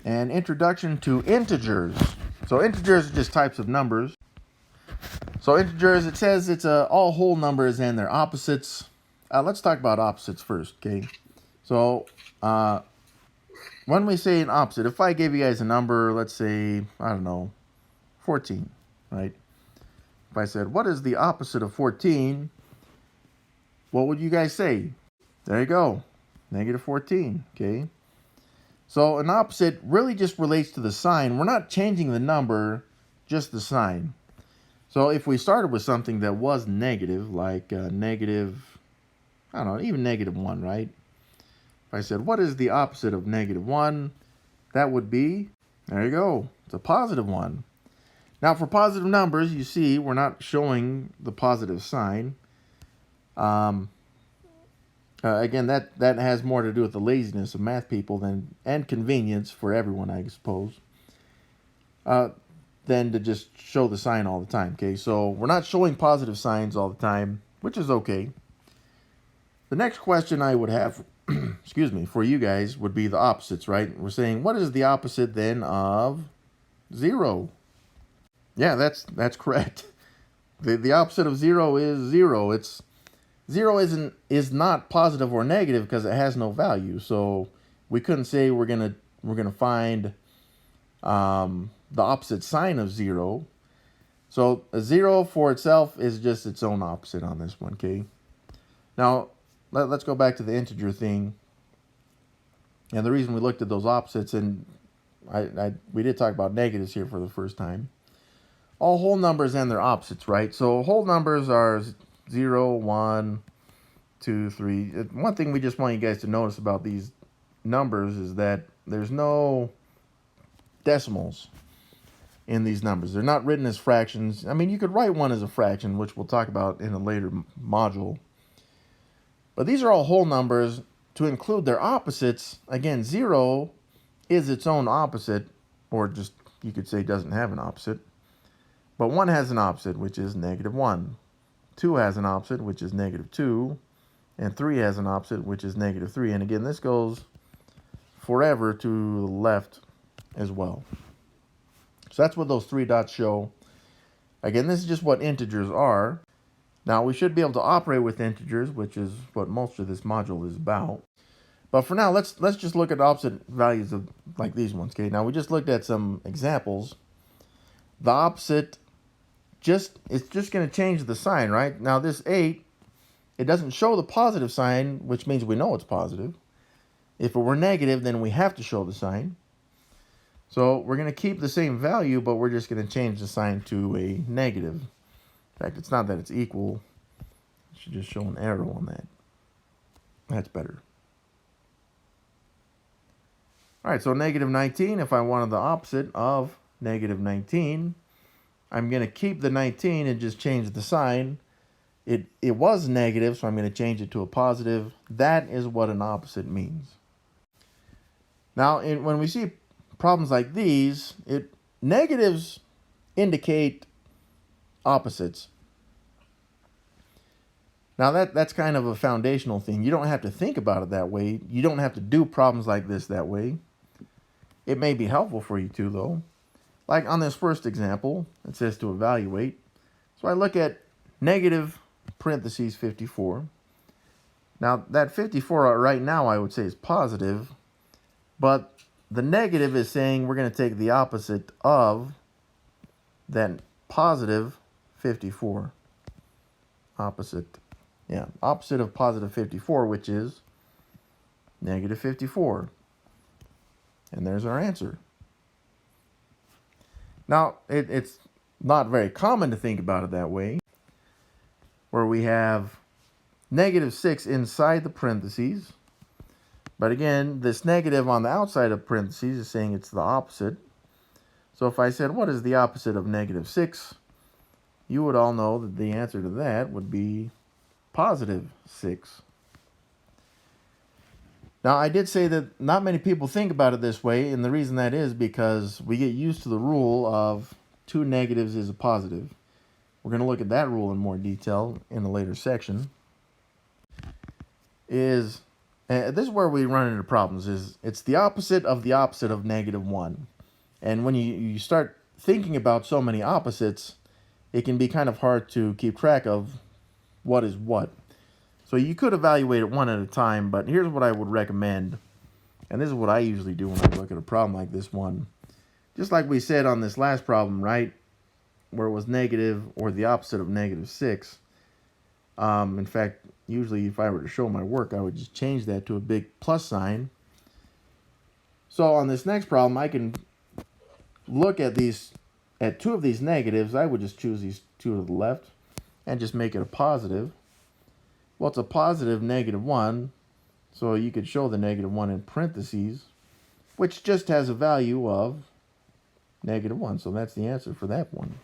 and introduction to integers. So integers are just types of numbers. So integers, it says it's all whole numbers and their opposites. Let's talk about opposites first, okay? So when we say an opposite, if I gave you guys a number, let's say, I don't know, 14, right? If I said, what is the opposite of 14? What would you guys say? There you go, negative 14, okay? So an opposite really just relates to the sign. We're not changing the number, just the sign. So if we started with something that was negative, like negative, I don't know, even negative 1, right? If I said, what is the opposite of negative 1? That would be, there you go, it's a positive 1. Now for positive numbers, you see, we're not showing the positive sign. Again, that has more to do with the laziness of math people and convenience for everyone, I suppose, than to just show the sign all the time, okay? So we're not showing positive signs all the time, which is okay. The next question I would have, excuse me, for you guys would be the opposites, right? We're saying, what is the opposite then of 0? Yeah, that's correct. The opposite of 0 is 0. It's 0 is not positive or negative because it has no value. So we couldn't say we're gonna find the opposite sign of 0. So a 0 for itself is just its own opposite on this one, okay? Now let's go back to the integer thing. And the reason we looked at those opposites, and we did talk about negatives here for the first time. All whole numbers and their opposites, right? So whole numbers are 0, 1, 2, 3. One thing we just want you guys to notice about these numbers is that there's no decimals in these numbers. They're not written as fractions. I mean, you could write one as a fraction, which we'll talk about in a later module. But these are all whole numbers. To include their opposites, again, 0 is its own opposite, or just, you could say, doesn't have an opposite. But 1 has an opposite, which is negative 1. 2 has an opposite, which is negative 2. And 3 has an opposite, which is negative 3. And again, this goes forever to the left as well. So that's what those 3 dots show. Again, this is just what integers are. Now, we should be able to operate with integers, which is what most of this module is about. But for now, let's just look at opposite values of like these ones, okay? Now, we just looked at some examples. The opposite, it's just going to change the sign, right? Now, this 8, it doesn't show the positive sign, which means we know it's positive. If it were negative, then we have to show the sign. So we're going to keep the same value, but we're just going to change the sign to a negative. In fact, it's not that it's equal. I should just show an arrow on that. That's better. All right, so negative 19, if I wanted the opposite of negative 19, I'm going to keep the 19 and just change the sign. It was negative, so I'm going to change it to a positive. That is what an opposite means. Now, when we see problems like these, negatives indicate opposites. Now, that's kind of a foundational thing. You don't have to think about it that way. You don't have to do problems like this that way. It may be helpful for you to, though. Like on this first example, it says to evaluate. So I look at negative parentheses 54. Now, that 54 right now I would say is positive, but the negative is saying we're going to take the opposite of that positive 54. Opposite of positive 54, which is negative 54. And there's our answer. Now, it's not very common to think about it that way, where we have negative 6 inside the parentheses. But again, this negative on the outside of parentheses is saying it's the opposite. So if I said, what is the opposite of negative 6? You would all know that the answer to that would be positive 6. Now, I did say that not many people think about it this way, and the reason that is because we get used to the rule of 2 negatives is a positive. We're going to look at that rule in more detail in a later section. Is this is where we run into problems, is it's the opposite of -1. And when you start thinking about so many opposites, it can be kind of hard to keep track of what is what. So you could evaluate it one at a time, but here's what I would recommend. And this is what I usually do when I look at a problem like this one. Just like we said on this last problem, right? Where it was negative or the opposite of -6. In fact, usually if I were to show my work, I would just change that to a big plus sign. So on this next problem, I can look at two of these negatives. I would just choose these two to the left and just make it a positive. Well, it's a positive -1, so you could show the -1 in parentheses, which just has a value of -1. So that's the answer for that one.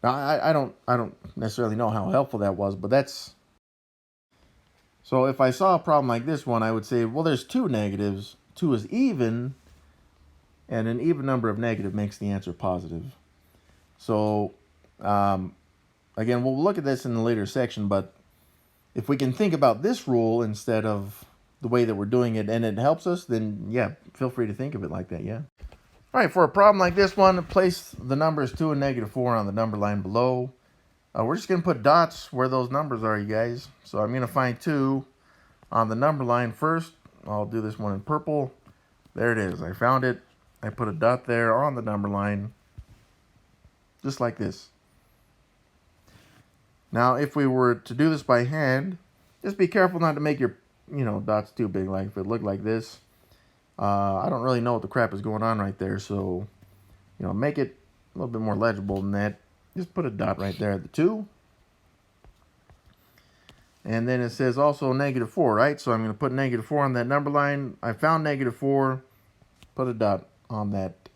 Now, I don't necessarily know how helpful that was, but that's... So if I saw a problem like this one, I would say, well, there's two negatives. 2 is even, and an even number of negative makes the answer positive. So, again, we'll look at this in the later section, but if we can think about this rule instead of the way that we're doing it, and it helps us, then yeah, feel free to think of it like that, yeah. All right, for a problem like this one, place the numbers 2 and -4 on the number line below. We're just going to put dots where those numbers are, you guys. So I'm going to find 2 on the number line first. I'll do this one in purple. There it is. I found it. I put a dot there on the number line, just like this. Now, if we were to do this by hand, just be careful not to make your, dots too big. Like if it looked like this, I don't really know what the crap is going on right there. So, make it a little bit more legible than that. Just put a dot right there at the 2. And then it says also -4, right? So I'm going to put -4 on that number line. I found -4. Put a dot on that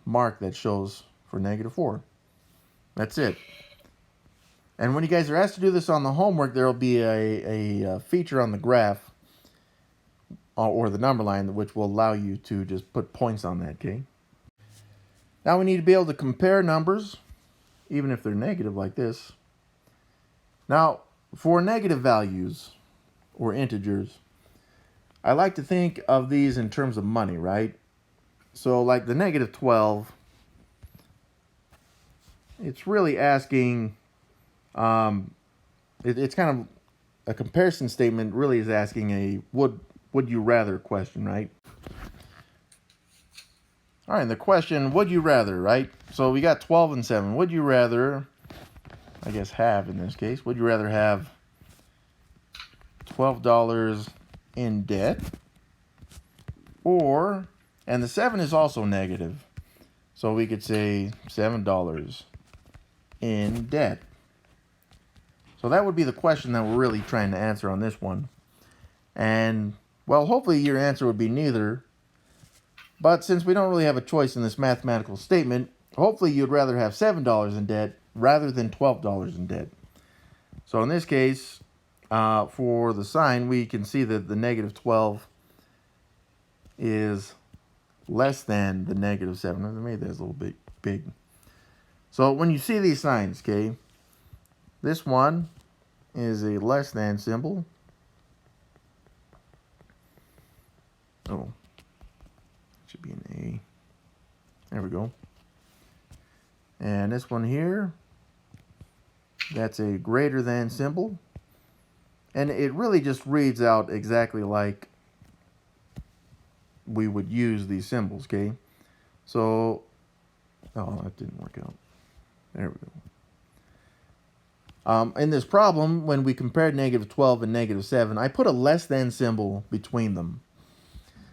mark that shows for -4. That's it. And when you guys are asked to do this on the homework, there will be a feature on the graph or the number line which will allow you to just put points on that, okay? Now we need to be able to compare numbers, even if they're negative like this. Now, for negative values or integers, I like to think of these in terms of money, right? So like the -12, it's really asking, it's kind of a comparison statement, really is asking a would you rather question, right? All right, and the question, would you rather, right? So we got 12 and 7. Would you rather, I guess have in this case, would you rather have $12 in debt, or, and the 7 is also negative, so we could say $7 in debt. So that would be the question that we're really trying to answer on this one. And, well, hopefully your answer would be neither. But since we don't really have a choice in this mathematical statement, hopefully you'd rather have $7 in debt rather than $12 in debt. So in this case, for the sign, we can see that the -12 is less than the -7. I made that a little bit big. So when you see these signs, okay, this one is a less than symbol. Oh, it should be an A. There we go. And this one here, that's a greater than symbol. And it really just reads out exactly like we would use these symbols, okay? So, oh, that didn't work out. There we go. In this problem, when we compared -12 and -7, I put a less than symbol between them.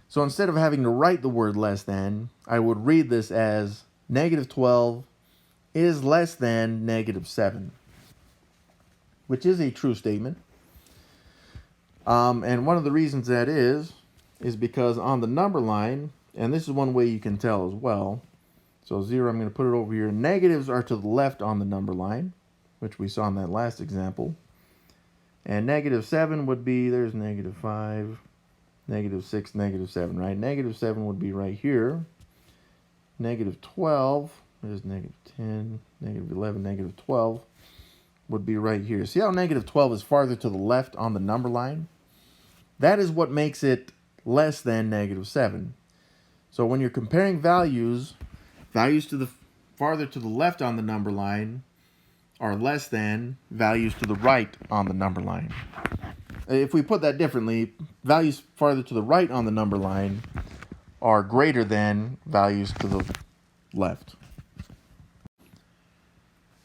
So instead of having to write the word less than, I would read this as -12 is less than -7, which is a true statement. And one of the reasons that is because on the number line, and this is one way you can tell as well. So 0, I'm going to put it over here. Negatives are to the left on the number line, which we saw in that last example. And -7 would be, there's -5, -6, -7, right? -7 would be right here. -12, there's -10, -11, -12. would be right here. See how negative 12 is farther to the left on the number line? That is what makes it less than negative 7. So when you're comparing values to the farther to the left on the number line are less than values to the right on the number line. If we put that differently, values farther to the right on the number line are greater than values to the left.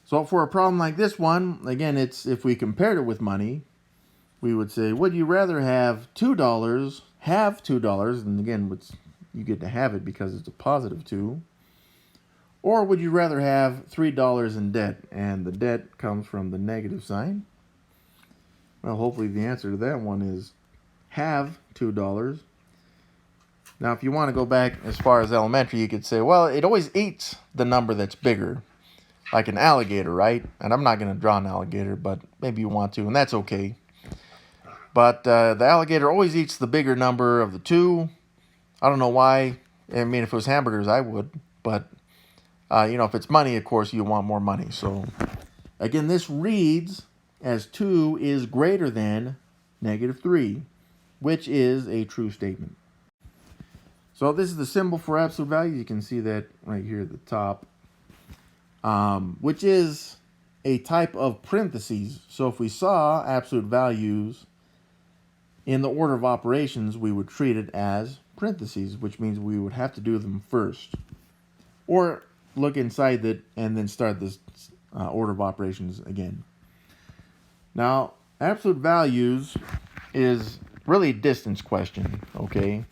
So for a problem like this one, again, it's if we compared it with money, we would say, would you rather have $2, have $2, and again, you get to have it because it's a positive 2, or would you rather have $3 in debt? And the debt comes from the negative sign. Well, hopefully the answer to that one is have $2. Now, if you want to go back as far as elementary, you could say, well, it always eats the number that's bigger, like an alligator, right? And I'm not going to draw an alligator, but maybe you want to, and that's okay. But the alligator always eats the bigger number of the 2. I don't know why. I mean, if it was hamburgers, I would. But, if it's money, of course, you want more money. So, again, this reads as 2 is greater than negative 3, which is a true statement. So this is the symbol for absolute value. You can see that right here at the top, which is a type of parentheses. So if we saw absolute values in the order of operations, we would treat it as parentheses, which means we would have to do them first. Or look inside it and then start this order of operations again. Now, absolute values is really a distance question, okay?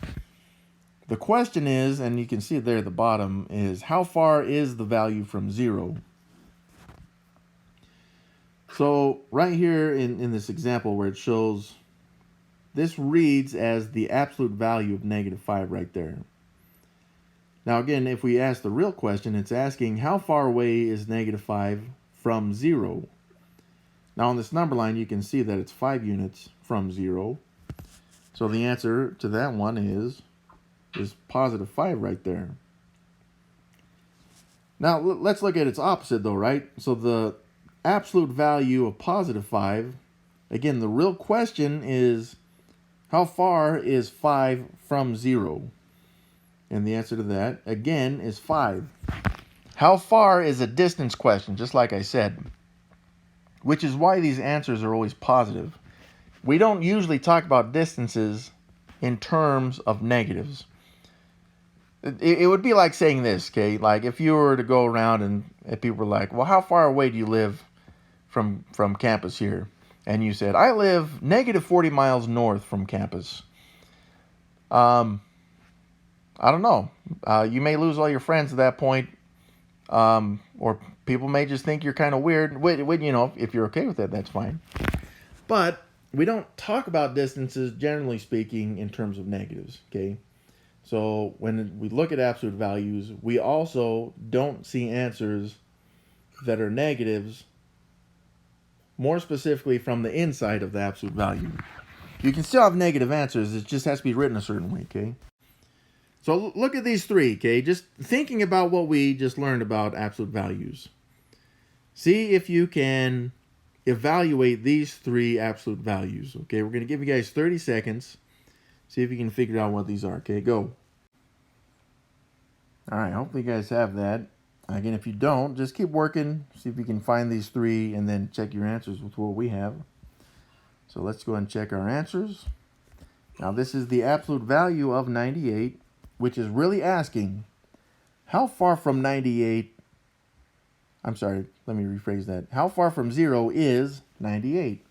The question is, and you can see it there at the bottom, is how far is the value from 0? So right here in this example where it shows, this reads as the absolute value of negative 5 right there. Now again, if we ask the real question, it's asking how far away is negative 5 from 0? Now on this number line, you can see that it's 5 units from 0. So the answer to that one is positive 5 right there. Now let's look at its opposite though, right? So the absolute value of positive 5, again, the real question is how far is 5 from 0? And the answer to that, again, is 5. How far is a distance question, just like I said, which is why these answers are always positive. We don't usually talk about distances in terms of negatives. It would be like saying this, okay? Like if you were to go around and people were like, well, how far away do you live from campus here? And you said, I live negative 40 miles north from campus. I don't know. You may lose all your friends at that point. Or people may just think you're kind of weird. If you're okay with that, that's fine. But we don't talk about distances, generally speaking, in terms of negatives, okay? So when we look at absolute values, we also don't see answers that are negatives, more specifically from the inside of the absolute value. You can still have negative answers. It just has to be written a certain way, okay? So look at these 3, okay? Just thinking about what we just learned about absolute values. See if you can evaluate these 3 absolute values, okay? We're going to give you guys 30 seconds. See if you can figure out what these are, okay? Go. All right, hopefully you guys have that. Again, if you don't, just keep working. See if you can find these 3 and then check your answers with what we have. So let's go ahead and check our answers. Now this is the absolute value of 98, which is really asking how far from 98, I'm sorry, let me rephrase that. How far from 0 is 98?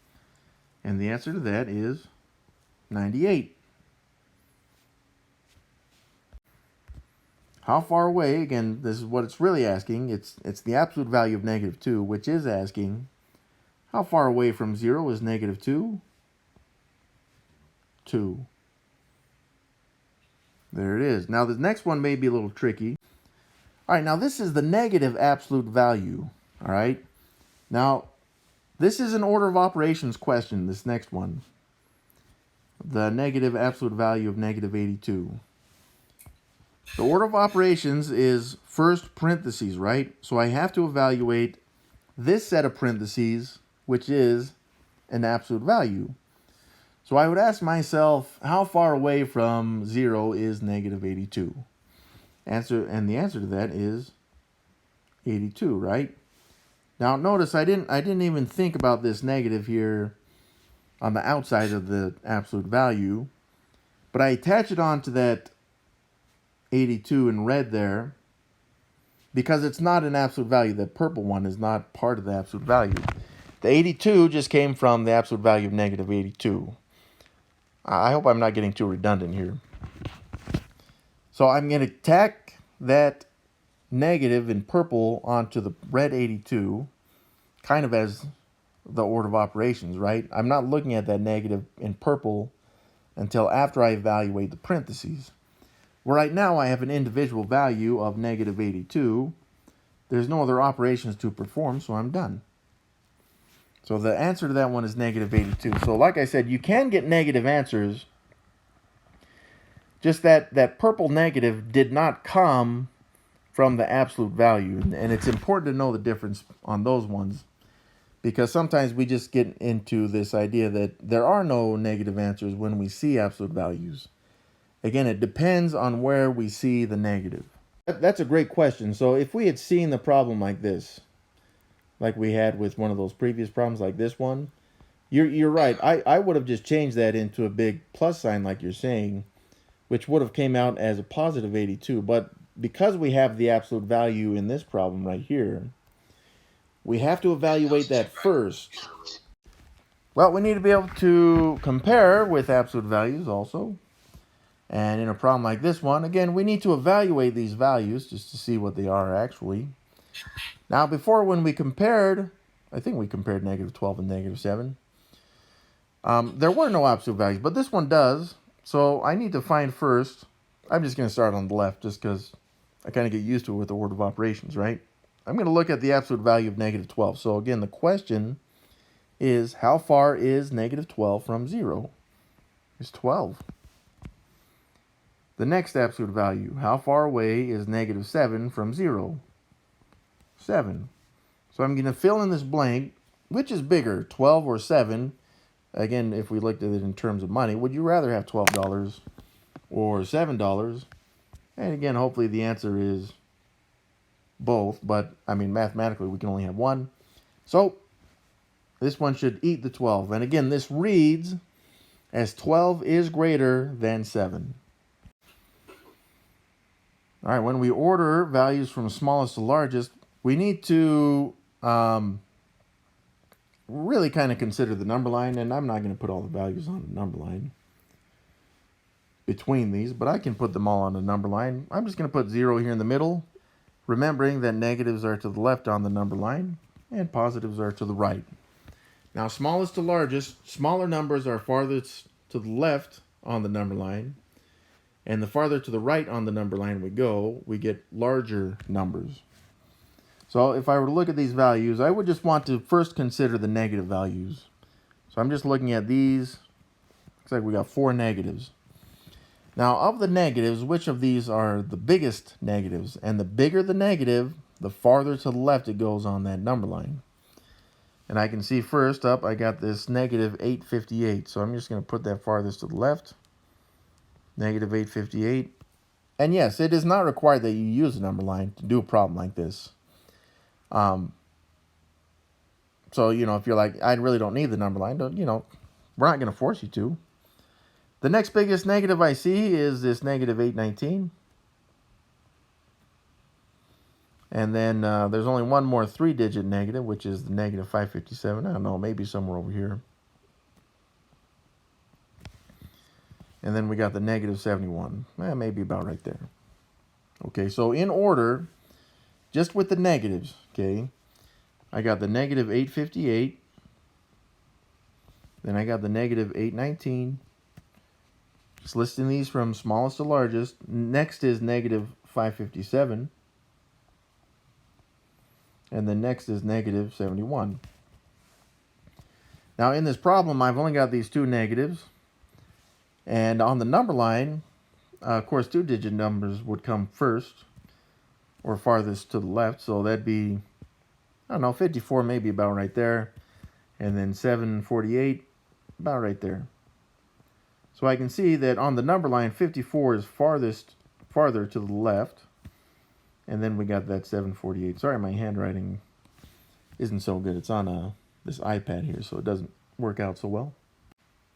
And the answer to that is 98. How far away, again, this is what it's really asking. It's the absolute value of negative 2, which is asking how far away from 0 is negative 2? 2. There it is. Now the next one may be a little tricky. All right, now this is the negative absolute value. All right. Now this is an order of operations question, this next one. The negative absolute value of negative 82. The order of operations is first parentheses, right? So I have to evaluate this set of parentheses which is an absolute value. So I would ask myself, how far away from 0 is negative 82? The answer to that is 82, right? Now notice I didn't even think about this negative here on the outside of the absolute value, but I attach it onto that 82 in red there because it's not an absolute value. That purple one is not part of the absolute value. The 82 just came from the absolute value of negative 82. I hope I'm not getting too redundant here. So I'm going to tack that negative in purple onto the red 82, kind of as the order of operations, right? I'm not looking at that negative in purple until after I evaluate the parentheses. Well, right now I have an individual value of negative 82. There's no other operations to perform, so I'm done. So the answer to that one is negative 82. So like I said, you can get negative answers. Just that purple negative did not come from the absolute value. And it's important to know the difference on those ones, because sometimes we just get into this idea that there are no negative answers when we see absolute values. Again, it depends on where we see the negative. That's a great question. So if we had seen the problem like this, like we had with one of those previous problems like this one, you're right. I would have just changed that into a big plus sign like you're saying, which would have came out as a positive 82. But because we have the absolute value in this problem right here, we have to evaluate that first. Well, we need to be able to compare with absolute values also. And in a problem like this one, again, we need to evaluate these values just to see what they are actually. Now, before, when we compared, I think we compared negative 12 and negative 7. There were no absolute values, but this one does. So I need to find first. I'm just going to start on the left just because I kind of get used to it with the order of operations, right? I'm going to look at the absolute value of negative 12. So again, the question is, how far is negative 12 from 0? It's 12. The next absolute value, how far away is negative 7 from 0? 7. So I'm going to fill in this blank. Which is bigger, 12 or 7? Again, if we looked at it in terms of money, would you rather have $12 or $7? And again, hopefully the answer is both. But, I mean, mathematically, we can only have one. So this one should eat the 12. And again, this reads as 12 is greater than 7. All right, when we order values from smallest to largest, we need to really kind of consider the number line, and I'm not going to put all the values on the number line between these, but I can put them all on the number line. I'm just going to put 0 here in the middle, remembering that negatives are to the left on the number line and positives are to the right. Now, smallest to largest, smaller numbers are farthest to the left on the number line, and the farther to the right on the number line we go, we get larger numbers. So if I were to look at these values, I would just want to first consider the negative values. So I'm just looking at these. Looks like we got 4 negatives. Now, of the negatives, which of these are the biggest negatives? And the bigger the negative, the farther to the left it goes on that number line. And I can see first up, I got this negative 858. So I'm just going to put that farthest to the left. Negative 858. And yes, it is not required that you use a number line to do a problem like this. So, if you're like, I really don't need the number line, we're not going to force you to. The next biggest negative I see is this negative 819. And then there's only one more 3-digit negative, which is the negative 557. I don't know, maybe somewhere over here. And then we got the negative 71. Maybe about right there. Okay, so in order, just with the negatives, okay, I got the negative 858. Then I got the negative 819. Just listing these from smallest to largest. Next is negative 557. And then next is negative 71. Now in this problem, I've only got these 2 negatives. And on the number line, of course, 2-digit numbers would come first or farthest to the left. So that'd be, I don't know, 54 maybe about right there. And then 748, about right there. So I can see that on the number line, 54 is farther to the left. And then we got that 748. Sorry, my handwriting isn't so good. It's on this iPad here, so it doesn't work out so well.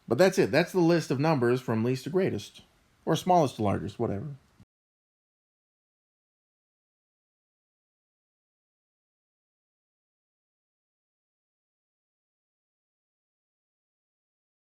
But that's it. That's the list of numbers from least to greatest. Or smallest to largest, whatever.